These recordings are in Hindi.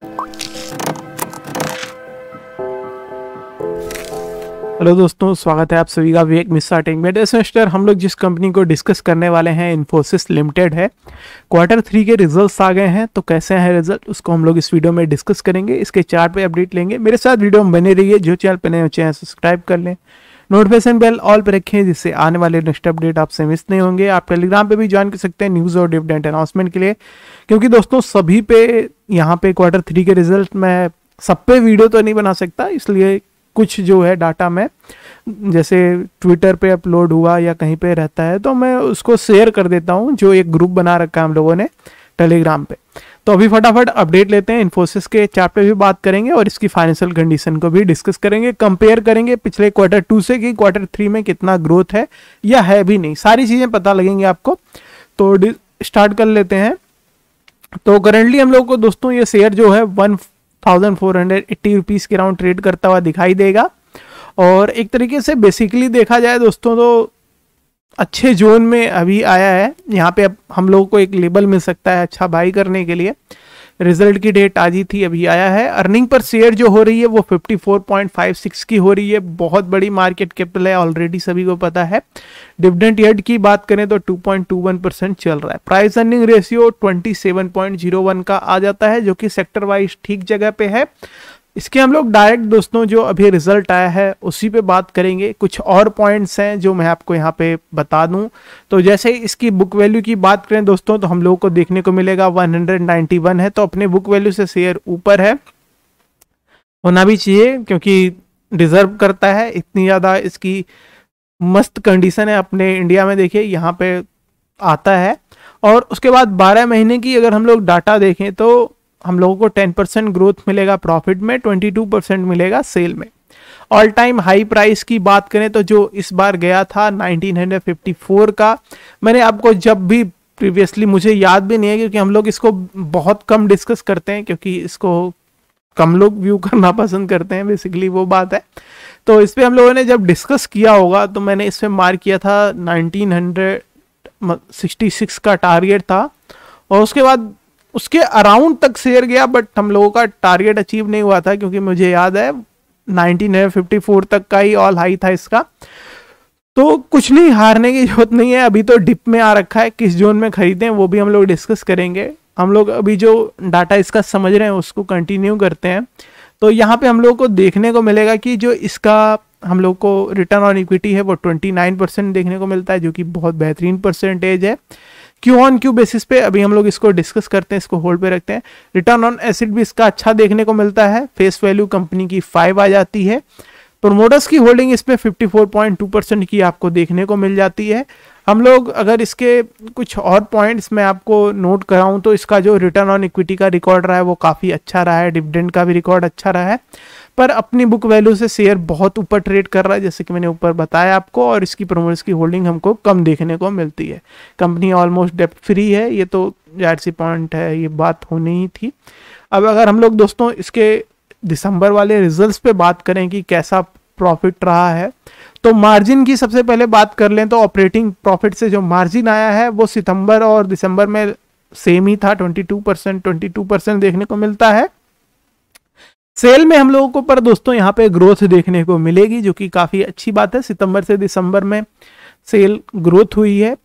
हेलो दोस्तों, स्वागत है आप सभी का विवेक मिश्रा टेक में। इस सेमेस्टर हम लोग जिस कंपनी को डिस्कस करने वाले हैं इन्फोसिस लिमिटेड है। Q3 के रिजल्ट्स आ गए हैं, तो कैसे हैं रिजल्ट उसको हम लोग इस वीडियो में डिस्कस करेंगे। इसके चार्ट पे अपडेट लेंगे। मेरे साथ वीडियो में बने रहिए। जो चैनल पर नए चैनल सब्सक्राइब कर लें, नोटिफिकेशन बेल ऑल पे रखें, जिससे आने वाले नेक्स्ट अपडेट आपसे मिस नहीं होंगे। आप टेलीग्राम पे भी ज्वाइन कर सकते हैं न्यूज़ और डिविडेंड अनाउंसमेंट के लिए, क्योंकि दोस्तों सभी पे यहाँ पे Q3 के रिजल्ट में सब पे वीडियो तो नहीं बना सकता, इसलिए कुछ जो है डाटा में जैसे ट्विटर पे अपलोड हुआ या कहीं पे रहता है तो मैं उसको शेयर कर देता हूँ, जो एक ग्रुप बना रखा है हम लोगों ने टेलीग्राम पे। तो अभी फटाफट अपडेट लेते हैं। इन्फोसिस के चार्ट पे भी बात करेंगे और इसकी फाइनेंशियल कंडीशन को भी डिस्कस करेंगे। कंपेयर करेंगे पिछले Q2 से कि Q3 में कितना ग्रोथ है या है भी नहीं, सारी चीज़ें पता लगेंगी आपको। तो स्टार्ट कर लेते हैं। तो करेंटली हम लोग को दोस्तों ये शेयर जो है 1480 रुपीज़ के राउंड ट्रेड करता हुआ दिखाई देगा। और एक तरीके से बेसिकली देखा जाए दोस्तों तो अच्छे जोन में अभी आया है। यहाँ पे अब हम लोगों को एक लेबल मिल सकता है अच्छा बाई करने के लिए। रिजल्ट की डेट आज ही थी, अभी आया है। अर्निंग पर शेयर जो हो रही है वो 54.56 की हो रही है। बहुत बड़ी मार्केट कैपिटल है, ऑलरेडी सभी को पता है। डिविडेंड यील्ड की बात करें तो 2.21% चल रहा है। प्राइस अर्निंग रेशियो 27.01 का आ जाता है, जो कि सेक्टर वाइज ठीक जगह पे है। इसके हम लोग डायरेक्ट दोस्तों जो अभी रिजल्ट आया है उसी पे बात करेंगे। कुछ और पॉइंट्स हैं जो मैं आपको यहाँ पे बता दूं। तो जैसे इसकी बुक वैल्यू की बात करें दोस्तों तो हम लोगों को देखने को मिलेगा 191 है, तो अपने बुक वैल्यू से शेयर ऊपर है, होना भी चाहिए क्योंकि डिजर्व करता है। इतनी ज़्यादा इसकी मस्त कंडीशन है अपने इंडिया में, देखिए यहाँ पे आता है। और उसके बाद 12 महीने की अगर हम लोग डाटा देखें तो हम लोगों को 10% ग्रोथ मिलेगा प्रॉफिट में, 22% मिलेगा सेल में। ऑल टाइम हाई प्राइस की बात करें तो जो इस बार गया था 1954 का, मैंने आपको जब भी प्रीवियसली, मुझे याद भी नहीं है क्योंकि हम लोग इसको बहुत कम डिस्कस करते हैं, क्योंकि इसको कम लोग व्यू करना पसंद करते हैं, बेसिकली वो बात है। तो इस पर हम लोगों ने जब डिस्कस किया होगा तो मैंने इस पर मार्क किया था 1966 का टारगेट था, और उसके बाद उसके अराउंड तक शेयर गया, बट हम लोगों का टारगेट अचीव नहीं हुआ था, क्योंकि मुझे याद है 1954 तक का ही ऑल हाई था इसका। तो कुछ नहीं, हारने की जरूरत नहीं है। अभी तो डिप में आ रखा है, किस जोन में खरीदें वो भी हम लोग डिस्कस करेंगे। हम लोग अभी जो डाटा इसका समझ रहे हैं उसको कंटिन्यू करते हैं। तो यहाँ पे हम लोग को देखने को मिलेगा कि जो इसका हम लोग को रिटर्न ऑन इक्विटी है वो 29% देखने को मिलता है, जो कि बहुत बेहतरीन परसेंटेज है। क्यू ऑन क्यू बेसिस पे अभी हम लोग इसको डिस्कस करते हैं, इसको होल्ड पे रखते हैं। रिटर्न ऑन एसेट भी इसका अच्छा देखने को मिलता है। फेस वैल्यू कंपनी की 5 आ जाती है। प्रोमोटर्स की होल्डिंग इसमें 54.2% की आपको देखने को मिल जाती है। हम लोग अगर इसके कुछ और पॉइंट्स मैं आपको नोट कराऊं तो इसका जो रिटर्न ऑन इक्विटी का रिकॉर्ड रहा है वो काफ़ी अच्छा रहा है। डिविडेंड का भी रिकॉर्ड अच्छा रहा है, पर अपनी बुक वैल्यू से शेयर बहुत ऊपर ट्रेड कर रहा है, जैसे कि मैंने ऊपर बताया आपको। और इसकी प्रोमोटर्स की होल्डिंग हमको कम देखने को मिलती है। कंपनी ऑलमोस्ट डेप्ट फ्री है, ये तो जाहिर सी पॉइंट है, ये बात होनी ही थी। अब अगर हम लोग दोस्तों इसके दिसंबर वाले रिजल्ट्स पे बात करें कि कैसा प्रॉफिट रहा है, तो मार्जिन की सबसे पहले बात कर लें तो ऑपरेटिंग प्रॉफिट से जो मार्जिन आया है वो सितंबर और दिसंबर में सेम ही था, 22% देखने को मिलता है। सेल में हम लोगों को पर दोस्तों यहाँ पे ग्रोथ देखने को मिलेगी, जो कि काफ़ी अच्छी बात है। सितंबर से दिसंबर में सेल ग्रोथ हुई है।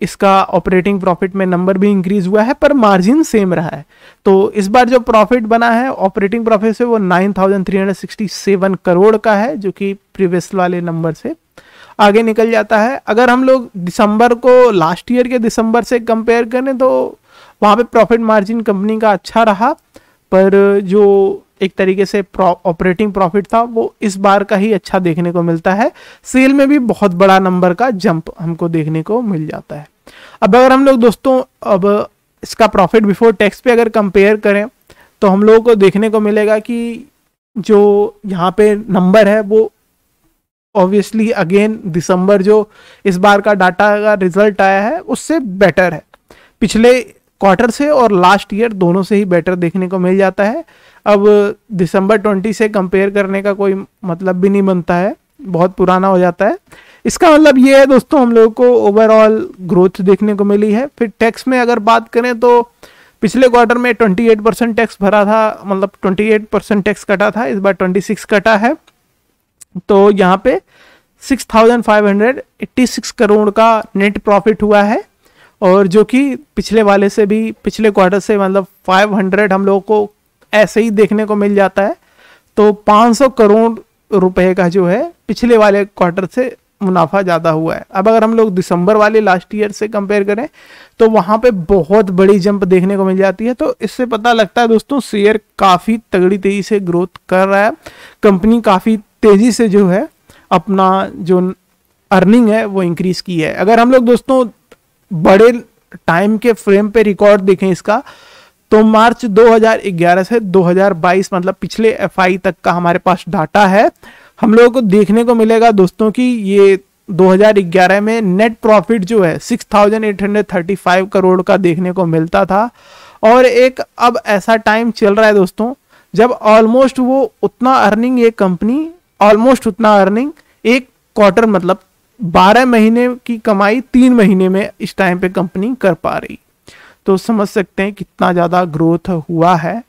इसका ऑपरेटिंग प्रॉफिट में नंबर भी इंक्रीज हुआ है, पर मार्जिन सेम रहा है। तो इस बार जो प्रॉफिट बना है ऑपरेटिंग प्रॉफिट से वो 9367 करोड़ का है, जो कि प्रीवियस वाले नंबर से आगे निकल जाता है। अगर हम लोग दिसंबर को लास्ट ईयर के दिसंबर से कंपेयर करें तो वहाँ पे प्रॉफिट मार्जिन कंपनी का अच्छा रहा, पर जो एक तरीके से ऑपरेटिंग प्रॉफिट था वो इस बार का ही अच्छा देखने को मिलता है। सेल में भी बहुत बड़ा नंबर का जंप हमको देखने को मिल जाता है। अब अगर हम लोग दोस्तों अब इसका प्रॉफिट बिफोर टैक्स पे अगर कंपेयर करें तो हम लोगों को देखने को मिलेगा कि जो यहाँ पे नंबर है वो ऑब्वियसली अगेन दिसंबर जो इस बार का डाटा का रिजल्ट आया है उससे बेटर है। पिछले क्वार्टर से और लास्ट ईयर दोनों से ही बेटर देखने को मिल जाता है। अब दिसंबर 20 से कंपेयर करने का कोई मतलब भी नहीं बनता है, बहुत पुराना हो जाता है। इसका मतलब ये है दोस्तों हम लोगों को ओवरऑल ग्रोथ देखने को मिली है। फिर टैक्स में अगर बात करें तो पिछले क्वार्टर में 28% टैक्स भरा था, मतलब 28% टैक्स कटा था, इस बार 26 कटा है। तो यहाँ पे 6,586 करोड़ का नेट प्रॉफिट हुआ है, और जो कि पिछले वाले से भी, पिछले क्वार्टर से मतलब 500 हम लोगों को ऐसे ही देखने को मिल जाता है। तो 500 करोड़ रुपए का जो है पिछले वाले क्वार्टर से मुनाफा ज़्यादा हुआ है। अब अगर हम लोग दिसंबर वाले लास्ट ईयर से कंपेयर करें तो वहाँ पे बहुत बड़ी जंप देखने को मिल जाती है। तो इससे पता लगता है दोस्तों शेयर काफ़ी तगड़ी तेज़ी से ग्रोथ कर रहा है, कंपनी काफ़ी तेज़ी से जो है अपना जो अर्निंग है वो इंक्रीज की है। अगर हम लोग दोस्तों बड़े टाइम के फ्रेम पे रिकॉर्ड देखें इसका, तो मार्च 2011 से 2022 मतलब पिछले एफआई तक का हमारे पास डाटा है। हम लोगों को देखने को मिलेगा दोस्तों कि ये 2011 में नेट प्रॉफिट जो है 6,835 करोड़ का देखने को मिलता था, और एक अब ऐसा टाइम चल रहा है दोस्तों जब ऑलमोस्ट वो उतना अर्निंग, एक कंपनी ऑलमोस्ट उतना अर्निंग एक क्वार्टर मतलब 12 महीने की कमाई 3 महीने में इस टाइम पे कंपनी कर पा रही। तो समझ सकते हैं कितना ज़्यादा ग्रोथ हुआ है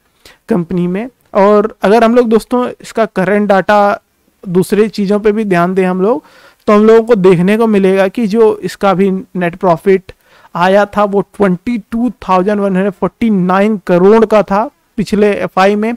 कंपनी में। और अगर हम लोग दोस्तों इसका करंट डाटा दूसरे चीज़ों पे भी ध्यान दें हम लोग, तो हम लोगों को देखने को मिलेगा कि जो इसका भी नेट प्रॉफिट आया था वो 22,149 करोड़ का था पिछले एफआई में।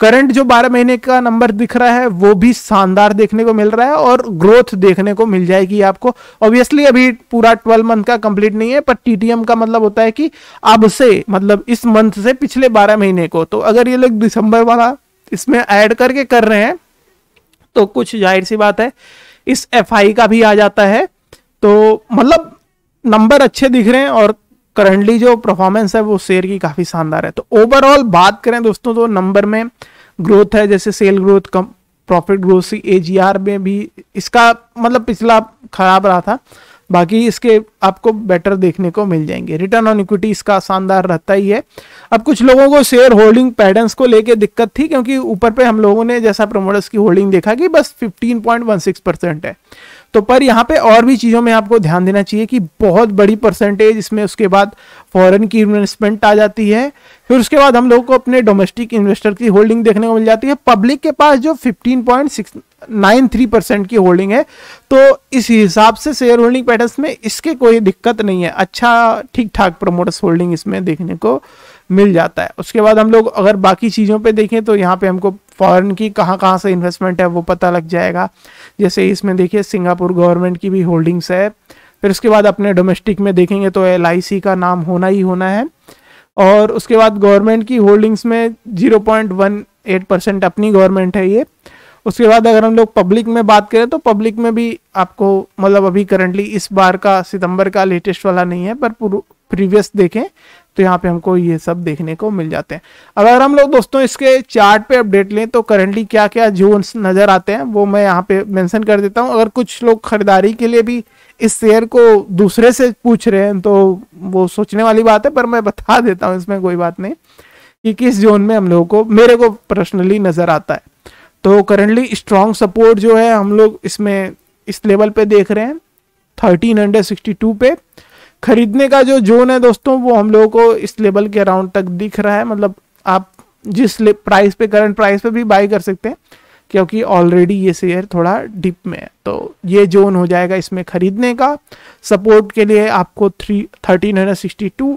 करंट जो 12 महीने का नंबर दिख रहा है वो भी शानदार देखने को मिल रहा है, और ग्रोथ देखने को मिल जाएगी आपको। ऑब्वियसली अभी पूरा 12 मंथ का कंप्लीट नहीं है, पर टीटीएम का मतलब होता है कि अब से मतलब इस मंथ से पिछले 12 महीने को। तो अगर ये लोग दिसंबर वाला इसमें ऐड करके कर रहे हैं तो कुछ जाहिर सी बात है इस एफआई का भी आ जाता है। तो मतलब नंबर अच्छे दिख रहे हैं, और करंटली जो परफॉर्मेंस है वो शेयर की काफी शानदार है। तो ओवरऑल बात करें दोस्तों तो नंबर में ग्रोथ है, जैसे सेल ग्रोथ, कम प्रॉफिट ग्रोथ, एजीआर में भी इसका मतलब पिछला खराब रहा था, बाकी इसके आपको बेटर देखने को मिल जाएंगे। रिटर्न ऑन इक्विटी इसका शानदार रहता ही है। अब कुछ लोगों को शेयर होल्डिंग पैटर्न्स को लेके दिक्कत थी, क्योंकि ऊपर पे हम लोगों ने जैसा प्रमोटर्स की होल्डिंग देखा कि बस 15.16% है। तो पर यहाँ पे और भी चीज़ों में आपको ध्यान देना चाहिए कि बहुत बड़ी परसेंटेज इसमें उसके बाद फॉरेन की इन्वेस्टमेंट आ जाती है, फिर उसके बाद हम लोगों को अपने डोमेस्टिक इन्वेस्टर की होल्डिंग देखने को मिल जाती है। पब्लिक के पास जो 15.93% की होल्डिंग है, तो इस हिसाब से शेयर होल्डिंग पैटर्न्स में इसके कोई दिक्कत नहीं है, अच्छा ठीक ठाक प्रमोटर्स होल्डिंग इसमें देखने को मिल जाता है। उसके बाद हम लोग अगर बाकी चीज़ों पे देखें तो यहाँ पे हमको फॉरेन की कहाँ से इन्वेस्टमेंट है वो पता लग जाएगा। जैसे इसमें देखिए सिंगापुर गवर्नमेंट की भी होल्डिंग्स है। फिर उसके बाद अपने डोमेस्टिक में देखेंगे तो LIC का नाम होना ही होना है, और उसके बाद गवर्नमेंट की होल्डिंग्स में 0.18% अपनी गवर्नमेंट है ये। उसके बाद अगर हम लोग पब्लिक में बात करें तो पब्लिक में भी आपको मतलब अभी करंटली इस बार का सितंबर का लेटेस्ट वाला नहीं है, पर प्रीवियस देखें तो यहाँ पे हमको ये सब देखने को मिल जाते हैं। अगर हम लोग दोस्तों इसके चार्ट पे अपडेट लें तो करंटली क्या क्या जोन्स नजर आते हैं वो मैं यहाँ पे मेंशन कर देता हूँ। अगर कुछ लोग खरीदारी के लिए भी इस शेयर को दूसरे से पूछ रहे हैं तो वो सोचने वाली बात है, पर मैं बता देता हूँ, इसमें कोई बात नहीं, कि किस जोन में हम लोगों को, मेरे को पर्सनली नजर आता है। तो करंटली स्ट्रॉन्ग सपोर्ट जो है हम लोग इसमें इस लेवल पे देख रहे हैं 1362 पे। खरीदने का जो जोन है दोस्तों वो हम लोगों को इस लेवल के अराउंड तक दिख रहा है, मतलब आप जिस प्राइस पे, करंट प्राइस पे भी बाई कर सकते हैं, क्योंकि ऑलरेडी ये शेयर थोड़ा डिप में है। तो ये जोन हो जाएगा इसमें खरीदने का। सपोर्ट के लिए आपको 1362।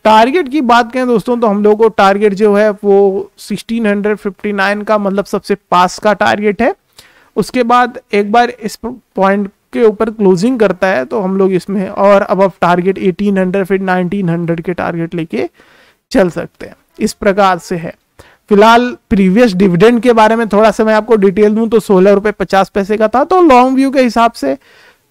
टारगेट की बात करें दोस्तों तो हम लोगों को टारगेट जो है वो 1659 का मतलब सबसे पास का टारगेट है। उसके बाद एक बार इस पॉइंट के ऊपर क्लोजिंग करता है तो हम लोग इसमें और अब टारगेट 1800 फिर 1900 के टारगेट लेके चल सकते हैं। इस प्रकार से है। फिलहाल प्रीवियस डिविडेंड के बारे में थोड़ा सा मैं आपको डिटेल दूं तो 16 रुपये 50 पैसे का था। तो लॉन्ग व्यू के हिसाब से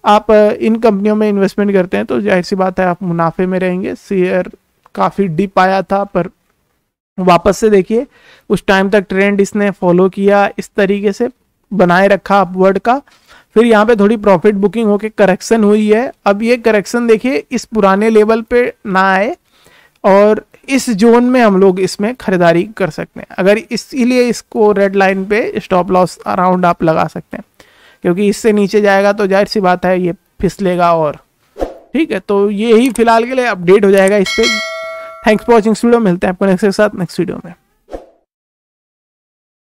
आप इन कंपनियों में इन्वेस्टमेंट करते हैं तो जाहिर सी बात है आप मुनाफे में रहेंगे। शेयर काफ़ी डिप आया था पर वापस से देखिए उस टाइम तक ट्रेंड इसने फॉलो किया, इस तरीके से बनाए रखा अपवर्ड का। फिर यहाँ पे थोड़ी प्रॉफिट बुकिंग होके करेक्शन हुई है। अब ये करेक्शन देखिए इस पुराने लेवल पे ना आए और इस जोन में हम लोग इसमें खरीदारी कर सकते हैं। अगर इसीलिए इसको रेड लाइन पे स्टॉप लॉस अराउंड आप लगा सकते हैं, क्योंकि इससे नीचे जाएगा तो जाहिर सी बात है ये फिसलेगा। और ठीक है, तो ये ही फिलहाल के लिए अपडेट हो जाएगा इस पे। थैंक्स फॉर वॉचिंग वीडियो, मिलते हैं आपको नेक्स्ट के साथ नेक्स्ट वीडियो में।